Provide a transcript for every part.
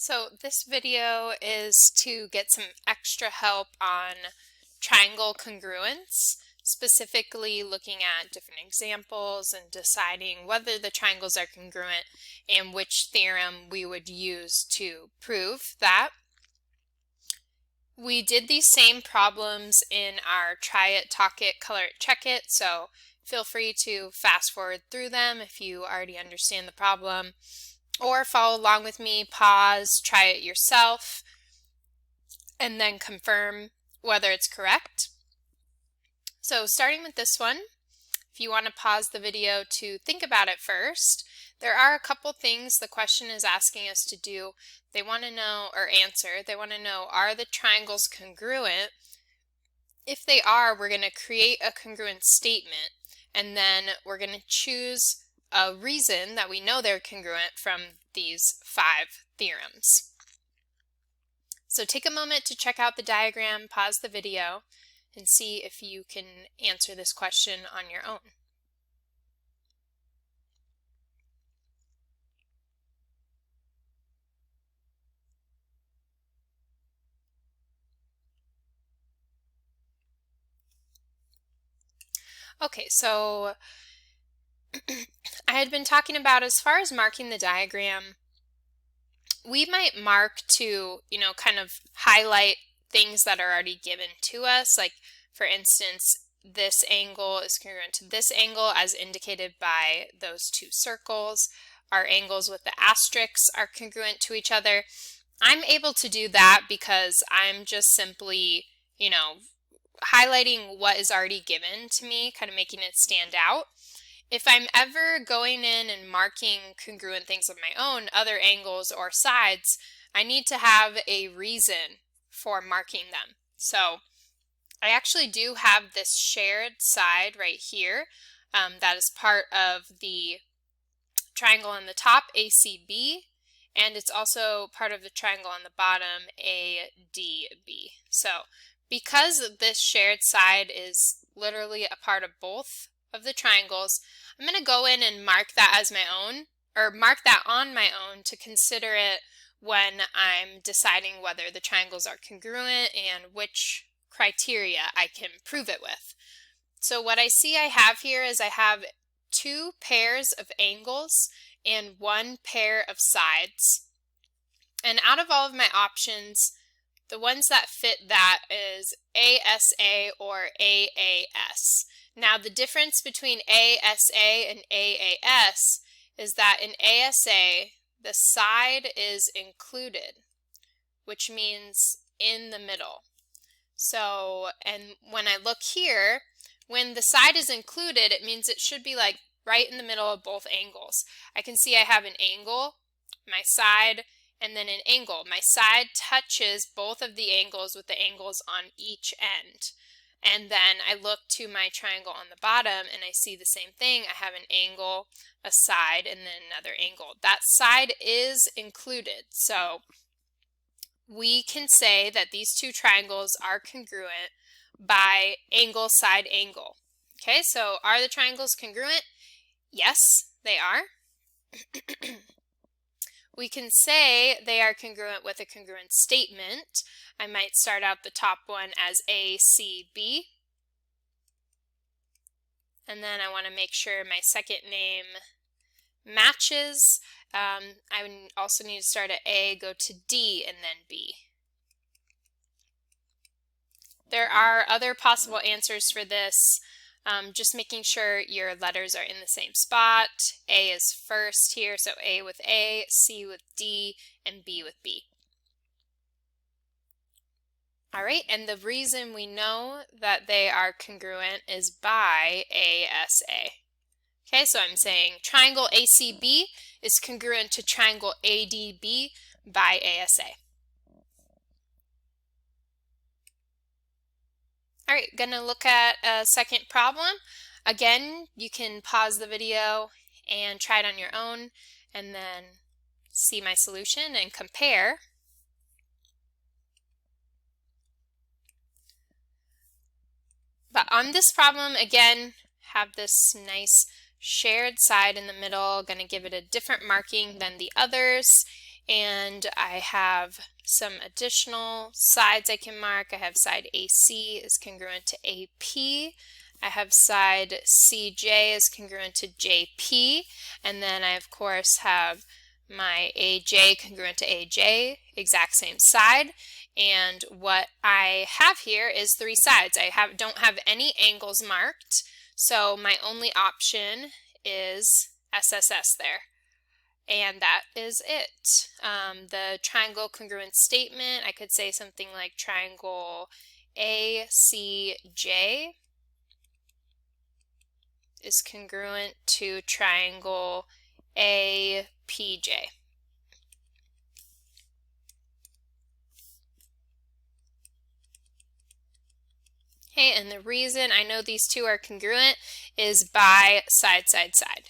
So this video is to get some extra help on triangle congruence, specifically looking at different examples and deciding whether the triangles are congruent and which theorem we would use to prove that. We did these same problems in our try it, talk it, color it, check it, so feel free to fast forward through them if you already understand the problem. Or follow along with me, pause, try it yourself, and then confirm whether it's correct. So starting with this one, if you want to pause the video to think about it first, there are a couple things the question is asking us to do. They want to know, or answer, they want to know, are the triangles congruent? If they are, we're going to create a congruent statement, and then we're going to choose a reason that we know they're congruent from these 5 theorems. So take a moment to check out the diagram, pause the video, and see if you can answer this question on your own. Okay, so I had been talking about, as far as marking the diagram, we might mark to, kind of highlight things that are already given to us. Like, for instance, this angle is congruent to this angle as indicated by those 2 circles. Our angles with the asterisks are congruent to each other. I'm able to do that because I'm just simply, highlighting what is already given to me, kind of making it stand out. If I'm ever going in and marking congruent things of my own, other angles or sides, I need to have a reason for marking them. So I actually do have this shared side right here that is part of the triangle on the top, ACB, and it's also part of the triangle on the bottom, ADB. So because this shared side is literally a part of both of the triangles, I'm going to go in and mark that as my own, or mark that on my own to consider it when I'm deciding whether the triangles are congruent and which criteria I can prove it with. So what I see I have here is I have 2 pairs of angles and 1 pair of sides. And out of all of my options, the ones that fit that is ASA or AAS. Now the difference between ASA and AAS is that in ASA, the side is included, which means in the middle. So, and when I look here, when the side is included, it means it should be like right in the middle of both angles. I can see I have an angle, my side, and then an angle. My side touches both of the angles with the angles on each end. And then I look to my triangle on the bottom and I see the same thing. I have an angle, a side, and then another angle. That side is included. So we can say that these 2 triangles are congruent by angle, side, angle. Okay, so are the triangles congruent? Yes, they are. We can say they are congruent with a congruent statement. I might start out the top one as ACB. And then I want to make sure my second name matches. I would also need to start at A, go to D, and then B. There are other possible answers for this. Just making sure your letters are in the same spot. A is first here, so A with A, C with D, and B with B. All right, and the reason we know that they are congruent is by ASA. Okay, so I'm saying triangle ACB is congruent to triangle ADB by ASA. All right, gonna look at a second problem. Again, you can pause the video and try it on your own and then see my solution and compare. But on this problem, again, have this nice shared side in the middle, going to give it a different marking than the others. And I have some additional sides I can mark. I have side AC is congruent to AP. I have side CJ is congruent to JP. And then I, of course, have my AJ congruent to AJ, exact same side. And what I have here is three sides. I don't have any angles marked, so my only option is SSS there. And that is it. The triangle congruence statement, I could say something like triangle ACJ is congruent to triangle APJ. Okay, and the reason I know these two are congruent is by side, side, side.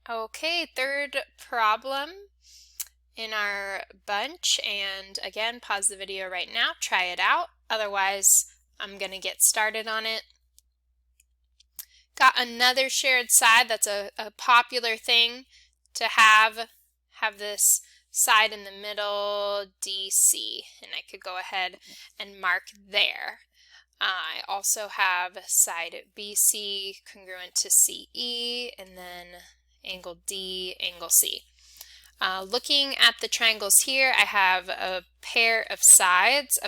Okay, third problem in our bunch, and again, pause the video right now, try it out, otherwise I'm going to get started on it. Got another shared side. That's a popular thing to have this side in the middle, DC, and I could go ahead and mark there. I also have side BC congruent to CE, and then angle D, angle C. Looking at the triangles here, I have a pair of sides,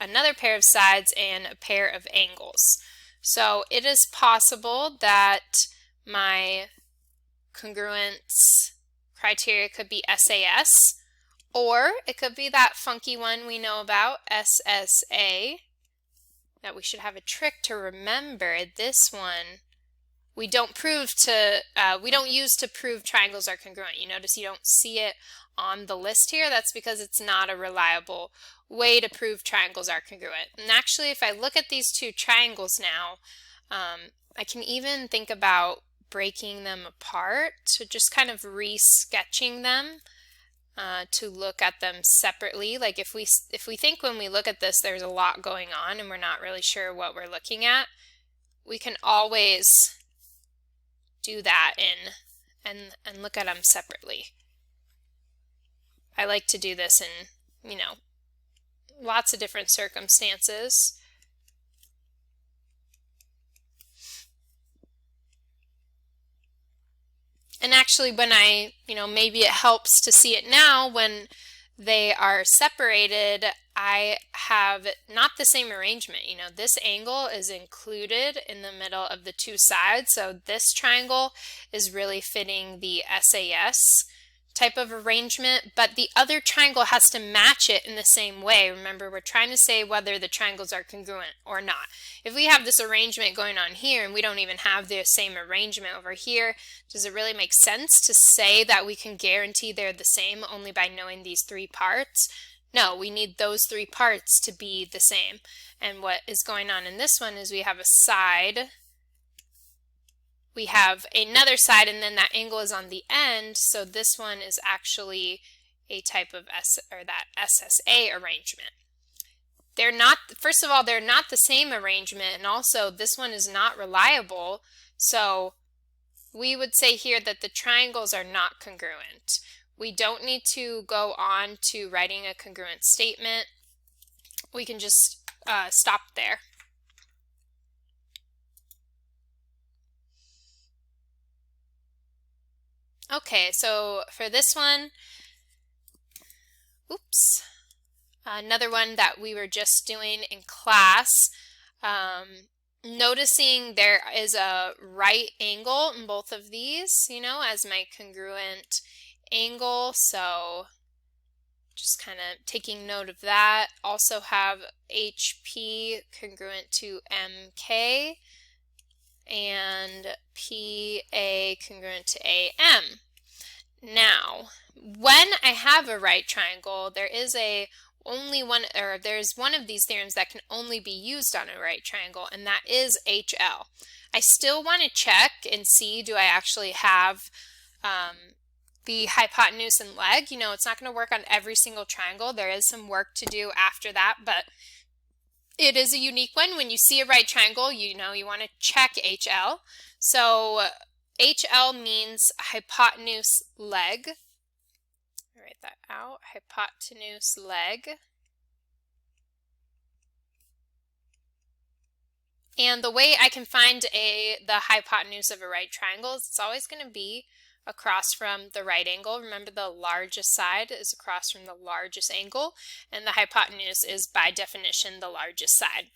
another pair of sides, and a pair of angles. So it is possible that my congruence criteria could be SAS, or it could be that funky one we know about, SSA, that we should have a trick to remember. This one we don't use to prove triangles are congruent. You notice you don't see it on the list here. That's because it's not a reliable way to prove triangles are congruent. And actually, if I look at these two triangles now, I can even think about breaking them apart, so just kind of re-sketching them to look at them separately. Like if we think when we look at this there's a lot going on and we're not really sure what we're looking at, we can always do that and look at them separately. I like to do this in, lots of different circumstances. And actually when maybe it helps to see it now when they are separated, I have not the same arrangement. This angle is included in the middle of the two sides, so this triangle is really fitting the SAS type of arrangement, but the other triangle has to match it in the same way. Remember, we're trying to say whether the triangles are congruent or not. If we have this arrangement going on here and we don't even have the same arrangement over here, does it really make sense to say that we can guarantee they're the same only by knowing these three parts? No, we need those three parts to be the same. And what is going on in this one is we have a side, we have another side, and then that angle is on the end, so this one is actually a type of that SSA arrangement. They're not, first of all, they're not the same arrangement, and also this one is not reliable, so we would say here that the triangles are not congruent. We don't need to go on to writing a congruent statement. We can just stop there. Okay, so for this one, another one that we were just doing in class, noticing there is a right angle in both of these, as my congruent angle, so just kind of taking note of that. Also have HP congruent to MK and PA congruent to AM. Now, when I have a right triangle, there's one of these theorems that can only be used on a right triangle, and that is HL. I still want to check and see, do I actually have the hypotenuse and leg? It's not going to work on every single triangle. There is some work to do after that, but It is a unique one. When you see a right triangle, you know you want to check HL. So HL means hypotenuse leg. Write that out, hypotenuse leg. And the way I can find the hypotenuse of a right triangle is it's always going to be across from the right angle. Remember, the largest side is across from the largest angle, and the hypotenuse is by definition the largest side.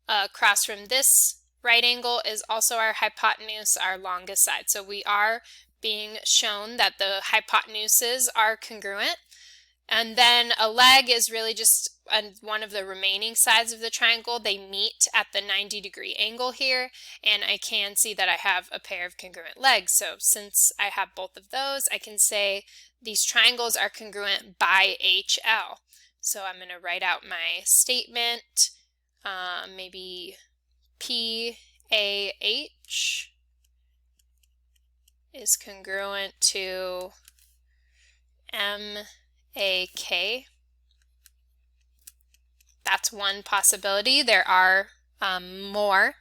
Across from this right angle is also our hypotenuse, our longest side. So we are being shown that the hypotenuses are congruent. And then a leg is really just one of the remaining sides of the triangle. They meet at the 90-degree angle here, and I can see that I have a pair of congruent legs. So since I have both of those, I can say these triangles are congruent by HL. So I'm going to write out my statement, maybe PAH is congruent to MAK. That's one possibility. There are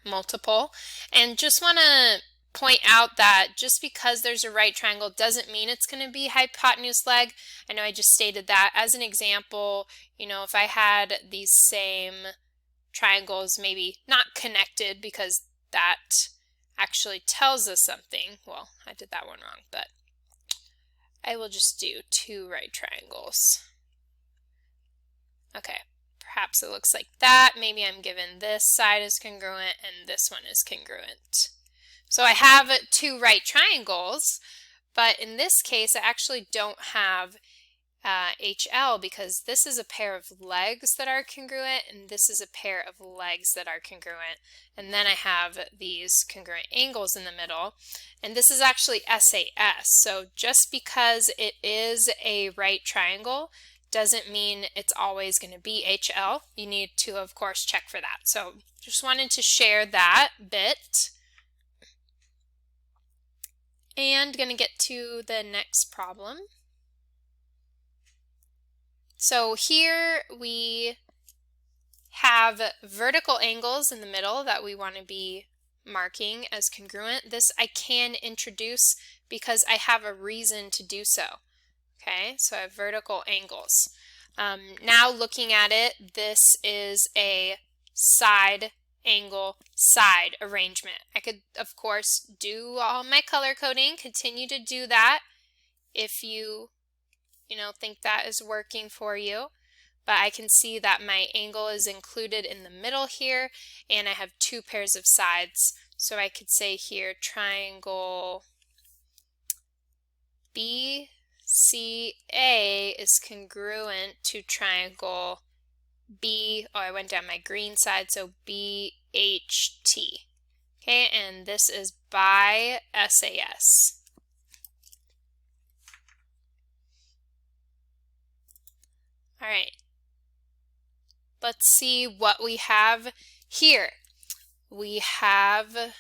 multiple. And just want to point out that just because there's a right triangle doesn't mean it's going to be hypotenuse leg. I know I just stated that as an example. You know, if I had these same triangles, maybe not connected, because that actually tells us something. Well, I did that one wrong, but I will just do two right triangles. Okay, perhaps it looks like that. Maybe I'm given this side is congruent and this one is congruent. So I have two right triangles, but in this case I actually don't have HL, because this is a pair of legs that are congruent and this is a pair of legs that are congruent, and then I have these congruent angles in the middle, and this is actually SAS. So just because it is a right triangle doesn't mean it's always going to be HL. You need to, of course, check for that. So just wanted to share that bit. And going to get to the next problem. So here we have vertical angles in the middle that we want to be marking as congruent. This I can introduce because I have a reason to do so. Okay, so I have vertical angles. Now looking at it, this is a side angle side arrangement. I could, of course, do all my color coding, continue to do that if you think that is working for you. But I can see that my angle is included in the middle here, and I have two pairs of sides. So I could say here triangle BCA is congruent to triangle I went down my green side, so BHT. Okay, and this is by SAS. All right, let's see what we have here. We have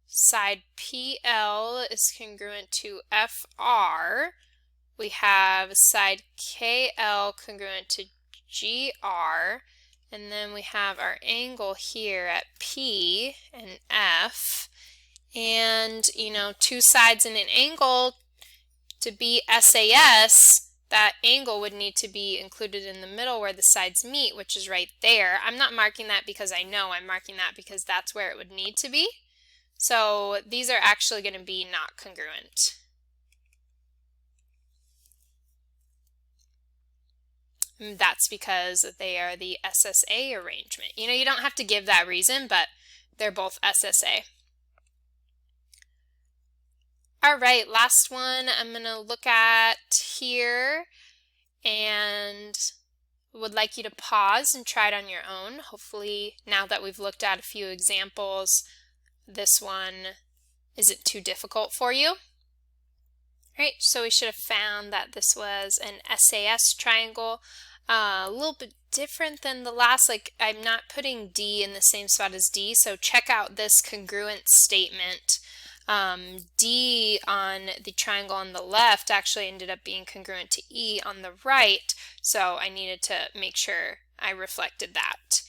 side PL is congruent to FR. We have side KL congruent to GR. And then we have our angle here at P and F. And, two sides in an angle, to be SAS, that angle would need to be included in the middle where the sides meet, which is right there. I'm not marking that because I know, I'm marking that because that's where it would need to be. So these are actually going to be not congruent. And that's because they are the SSA arrangement. You don't have to give that reason, but they're both SSA. All right, last one I'm going to look at here, and would like you to pause and try it on your own. Hopefully, now that we've looked at a few examples, this one isn't too difficult for you. All right, so we should have found that this was an SAS triangle. A little bit different than the last, like I'm not putting D in the same spot as D, so check out this congruent statement. D on the triangle on the left actually ended up being congruent to E on the right, so I needed to make sure I reflected that.